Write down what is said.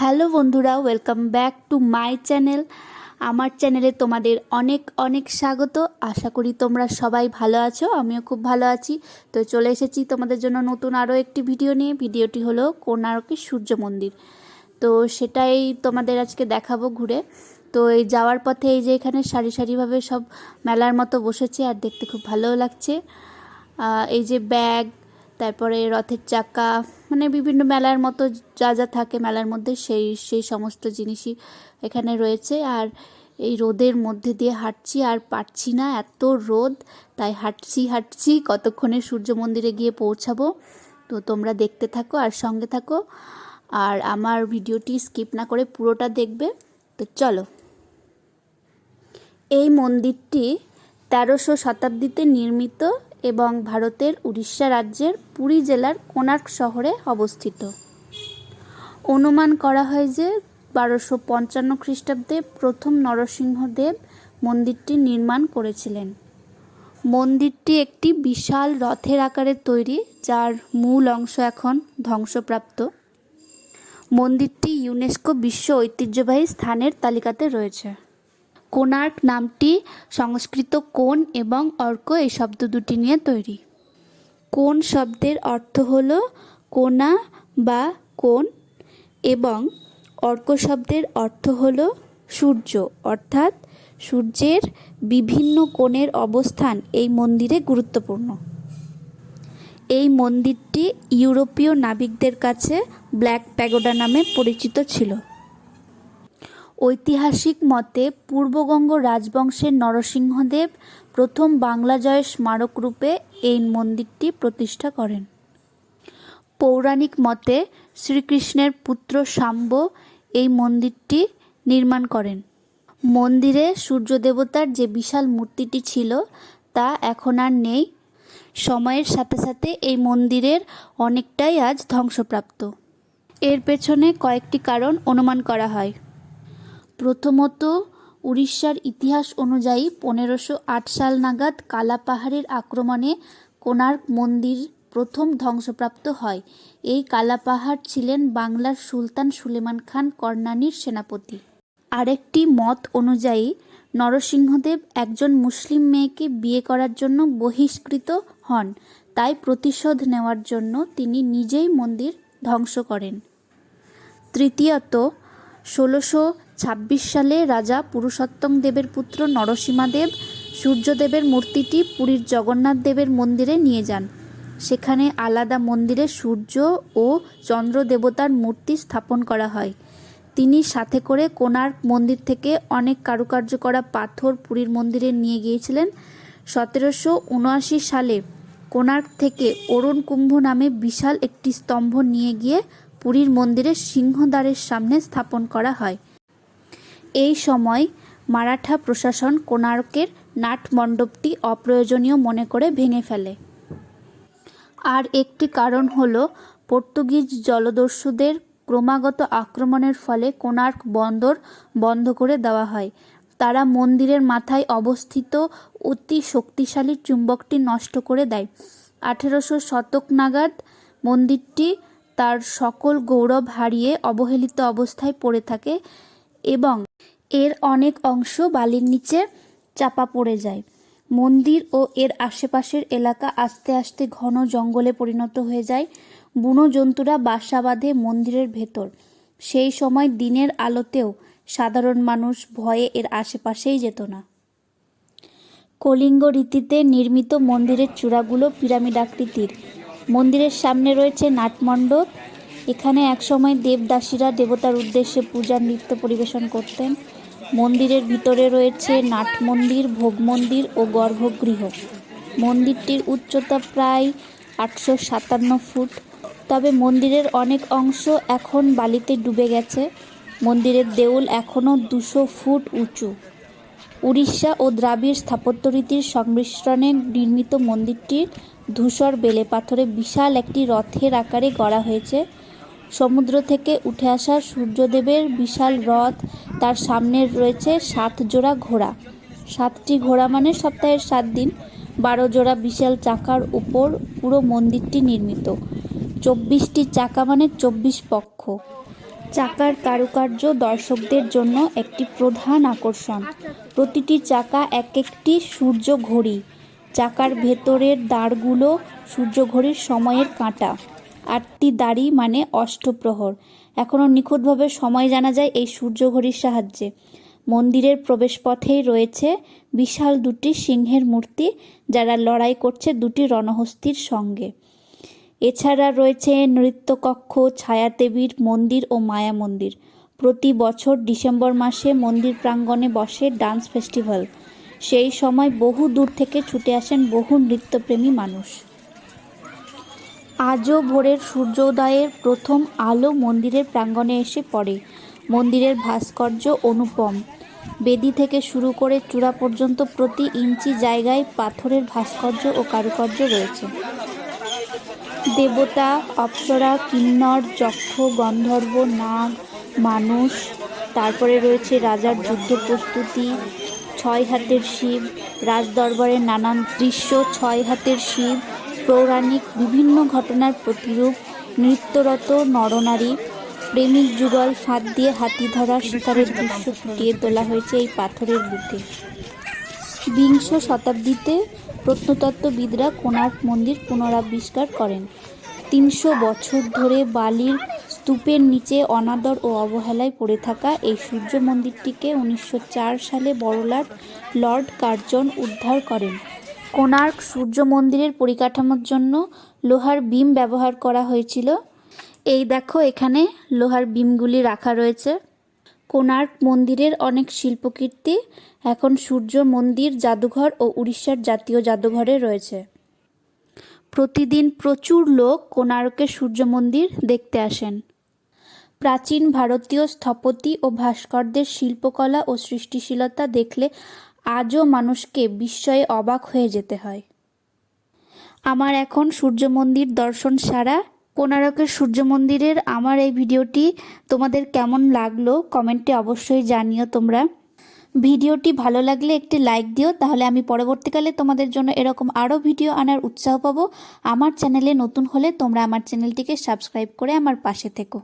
Hello বন্ধুরা, welcome back to my channel. আমার চ্যানেলে তোমাদের অনেক অনেক স্বাগত। আশা করি তোমরা সবাই ভালো আছো, আমিও খুব ভালো আছি। তো চলে এসেছি তোমাদের জন্য নতুন আরও একটি ভিডিও নিয়ে। ভিডিওটি হলো কোণার্কের সূর্য মন্দির। তো সেটাই তোমাদের আজকে দেখাবো ঘুরে। তো এই যাওয়ার পথে এই যে এখানে সারি সারিভাবে সব মেলার মতো বসেছে, আর দেখতে খুব ভালোও লাগছে। এই যে ব্যাগ, তারপরে রথের চাকা, মানে বিভিন্ন মেলার মতো যা যা থাকে মেলার মধ্যে সেই সমস্ত জিনিসই এখানে রয়েছে। আর এই রোদের মধ্যে দিয়ে হাঁটছি, আর পারছি না, এত রোদ, তাই হাঁটছি কতক্ষণে সূর্য মন্দিরে গিয়ে পৌঁছাবো। তো তোমরা দেখতে থাকো আর সঙ্গে থাকো, আর আমার ভিডিওটি স্কিপ না করে পুরোটা দেখবে। তো চলো। এই মন্দিরটি 1300 শতাব্দীতে নির্মিত এবং ভারতের উড়িষ্যা রাজ্যের পুরী জেলার কোণার্ক শহরে অবস্থিত। অনুমান করা হয় যে 1255 খ্রিস্টাব্দে প্রথম নরসিংহদেব মন্দিরটি নির্মাণ করেছিলেন। মন্দিরটি একটি বিশাল রথের আকারে তৈরি, যার মূল অংশ এখন ধ্বংসপ্রাপ্ত। মন্দিরটি ইউনেস্কো বিশ্ব ঐতিহ্যবাহী স্থানের তালিকাতে রয়েছে। কোণার্ক নামটি সংস্কৃত কোণ এবং অর্ক এই শব্দ দুটি নিয়ে তৈরি। কোণ শব্দের অর্থ হল কোণা বা কোণ, এবং অর্ক শব্দের অর্থ হল সূর্য, অর্থাৎ সূর্যের বিভিন্ন কোণের অবস্থান এই মন্দিরে গুরুত্বপূর্ণ। এই মন্দিরটি ইউরোপীয় নাবিকদের কাছে ব্ল্যাক প্যাগোডা নামে পরিচিত ছিল। ঐতিহাসিক মতে পূর্ববঙ্গ রাজবংশের নরসিংহদেব প্রথম বাংলা জয়ের স্মারক রূপে এই মন্দিরটি প্রতিষ্ঠা করেন। পৌরাণিক মতে শ্রীকৃষ্ণের পুত্র শাম্ব এই মন্দিরটি নির্মাণ করেন। মন্দিরে সূর্য দেবতার যে বিশাল মূর্তিটি ছিল তা এখন আর নেই। সময়ের সাথে সাথে এই মন্দিরের অনেকটাই আজ ধ্বংসপ্রাপ্ত। এর পেছনে কয়েকটি কারণ অনুমান করা হয়। প্রথমত, উড়িষ্যার ইতিহাস অনুযায়ী 1508 সাল নাগাদ কালা পাহাড়ের আক্রমণে কোণার্ক মন্দির প্রথম ধ্বংসপ্রাপ্ত হয়। এই কালা পাহাড় ছিলেন বাংলার সুলতান সুলেমান খান কররানীর সেনাপতি। আরেকটি মত অনুযায়ী নরসিংহদেব একজন মুসলিম মেয়েকে বিয়ে করার জন্য বহিষ্কৃত হন, তাই প্রতিশোধ নেওয়ার জন্য তিনি নিজেই মন্দির ধ্বংস করেন। তৃতীয়ত, 1626 সালে রাজা পুরুষোত্তম দেবের পুত্র নরসিংহদেব সূর্যদেবের মূর্তিটি পুরীর জগন্নাথ দেবের মন্দিরে নিয়ে যান। সেখানে আলাদা মন্দিরে সূর্য ও চন্দ্র দেবতার মূর্তি স্থাপন করা হয়। তিনি সাথে করে কোণার্ক মন্দির থেকে অনেক কারুকার্য করা পাথর পুরীর মন্দিরে নিয়ে গিয়েছিলেন। 1779 সালে কোণার্ক থেকে অরুণ কুম্ভ নামে বিশাল একটি স্তম্ভ নিয়ে গিয়ে পুরীর মন্দিরের সিংহদ্বারের সামনে স্থাপন করা হয়। এই সময় মারাঠা প্রশাসন কোণার্কের নাট মণ্ডপটি অপ্রয়োজনীয় মনে করে ভেঙে ফেলে। আর একটি কারণ হল পর্তুগিজ জলদস্যুদের ক্রমাগত আক্রমণের ফলে কোণার্ক বন্দর বন্ধ করে দেওয়া হয়। তারা মন্দিরের মাথায় অবস্থিত অতি শক্তিশালী চুম্বকটি নষ্ট করে দেয়। 1800 শতক নাগাদ মন্দিরটি তার সকল গৌরব হারিয়ে অবহেলিত অবস্থায় পড়ে থাকে এবং এর অনেক অংশ বালির নিচে চাপা পড়ে যায়। মন্দির ও এর আশেপাশের এলাকা আস্তে আস্তে ঘন জঙ্গলে পরিণত হয়ে যায়। বুনো জন্তুরা বাসা বাঁধে মন্দিরের ভেতর। সেই সময় দিনের আলোতেও সাধারণ মানুষ ভয়ে এর আশেপাশেই যেত না। কলিঙ্গ রীতিতে নির্মিত মন্দিরের চূড়াগুলো পিরামিড আকৃতির। মন্দিরের সামনে রয়েছে নাটমণ্ডপ। এখানে একসময় দেবদাসীরা দেবতার উদ্দেশ্যে পূজার নৃত্য পরিবেশন করতেন। মন্দিরের ভিতরে রয়েছে নাট মন্দির, ভোগ মন্দির ও গর্ভগৃহ। মন্দিরটির উচ্চতা প্রায় 857 ফুট। তবে মন্দিরের অনেক অংশ এখন বালিতে ডুবে গেছে। মন্দিরের দেউল এখনও 200 ফুট উঁচু। উড়িষ্যা ও দ্রাবিড় স্থাপত্যরীতির সংমিশ্রণে নির্মিত মন্দিরটির ধূসর বেলে পাথরে বিশাল একটি রথের আকারে গড়া হয়েছে। সমুদ্র থেকে উঠে আসা সূর্যদেবের বিশাল রথ, তার সামনে রয়েছে 7 জোড়া ঘোড়া। 7টি ঘোড়া মানে সপ্তাহের 7 দিন। 12 জোড়া বিশাল চাকার উপর পুরো মন্দিরটি নির্মিত। 24টি চাকা মানে 24 পক্ষ। চাকার কারুকার্য দর্শকদের জন্য একটি প্রধান আকর্ষণ। প্রতিটি চাকা এক একটি সূর্য ঘড়ি। চাকার ভেতরের দাঁড়গুলো সূর্য ঘড়ির সময়ের কাঁটা। 8টি দাড়ি মানে অষ্টপ্রহর। এখনও নিখুঁতভাবে সময় জানা যায় এই সূর্য ঘড়ির সাহায্যে। মন্দিরের প্রবেশপথেই রয়েছে বিশাল 2টি সিংহের মূর্তি, যারা লড়াই করছে 2টি রণহস্তীর সঙ্গে। এছাড়া রয়েছে নৃত্যকক্ষ, ছায়াদেবীর মন্দির ও মায়া মন্দির। প্রতি বছর ডিসেম্বর মাসে মন্দির প্রাঙ্গণে বসে ডান্স ফেস্টিভ্যাল। সেই সময় বহু দূর থেকে ছুটে আসেন বহু নৃত্যপ্রেমী মানুষ। আজও ভোরের সূর্যোদয়ের প্রথম আলো মন্দিরের প্রাঙ্গণে এসে পড়ে। মন্দিরের ভাস্কর্য অনুপম। বেদি থেকে শুরু করে চূড়া পর্যন্ত প্রতি ইঞ্চি জায়গায় পাথরের ভাস্কর্য ও কারুকার্য রয়েছে। দেবতা, অপ্সরা, কিন্নর, যক্ষ, গন্ধর্ব, নাগ, মানুষ, তারপরে রয়েছে রাজার যুদ্ধ প্রস্তুতি, 6 হাতের শিব, রাজদরবারের নানান দৃশ্য, 6 হাতের শিব, পৌরাণিক বিভিন্ন ঘটনার প্রতিরূপ, নৃত্যরত নরনারী, প্রেমিক যুগল ফাঁদ দিয়ে হাতি ধরা শিকারের দৃশ্য ফুটিয়ে তোলা হয়েছে এই পাথরের বুকে। বিংশ শতাব্দীতে প্রত্নতত্ত্ববিদরা কোণার্ক মন্দির পুনরাবিষ্কার করেন। 300 বছর ধরে বালির স্তূপের নিচে অনাদর ও অবহেলায় পড়ে থাকা এই সূর্য মন্দিরটিকে 1904 সালে বড়লাট লর্ড কার্জন উদ্ধার করেন। কোণার্ক সূর্য মন্দিরের পরিকাঠামোর জন্য লোহার বিম ব্যবহার করা হয়েছিল। এই দেখো, এখানে লোহার বিমগুলি রাখা রয়েছে। কোণার্ক মন্দিরের অনেক শিল্পকীর্তি এখন সূর্য মন্দির জাদুঘর ও উড়িষ্যার জাতীয় জাদুঘরে রয়েছে। প্রতিদিন প্রচুর লোক কোণার্কের সূর্য মন্দির দেখতে আসেন। প্রাচীন ভারতীয় স্থপতি ও ভাস্করদের শিল্পকলা ও সৃষ্টিশীলতা দেখলে আজও মানুষকে বিস্ময়ে অবাক হয়ে যেতে হয়। আমার এখন সূর্য মন্দির দর্শন সারা। কোণার্কের সূর্য মন্দিরের আমার এই ভিডিওটি তোমাদের কেমন লাগলো কমেন্টে অবশ্যই জানিও তোমরা। ভিডিওটি ভালো লাগলে একটি লাইক দিও, তাহলে আমি পরবর্তীকালে তোমাদের জন্য এরকম আরও ভিডিও আনার উৎসাহ পাবো। আমার চ্যানেলে নতুন হলে তোমরা আমার চ্যানেলটিকে সাবস্ক্রাইব করে আমার পাশে থেকো।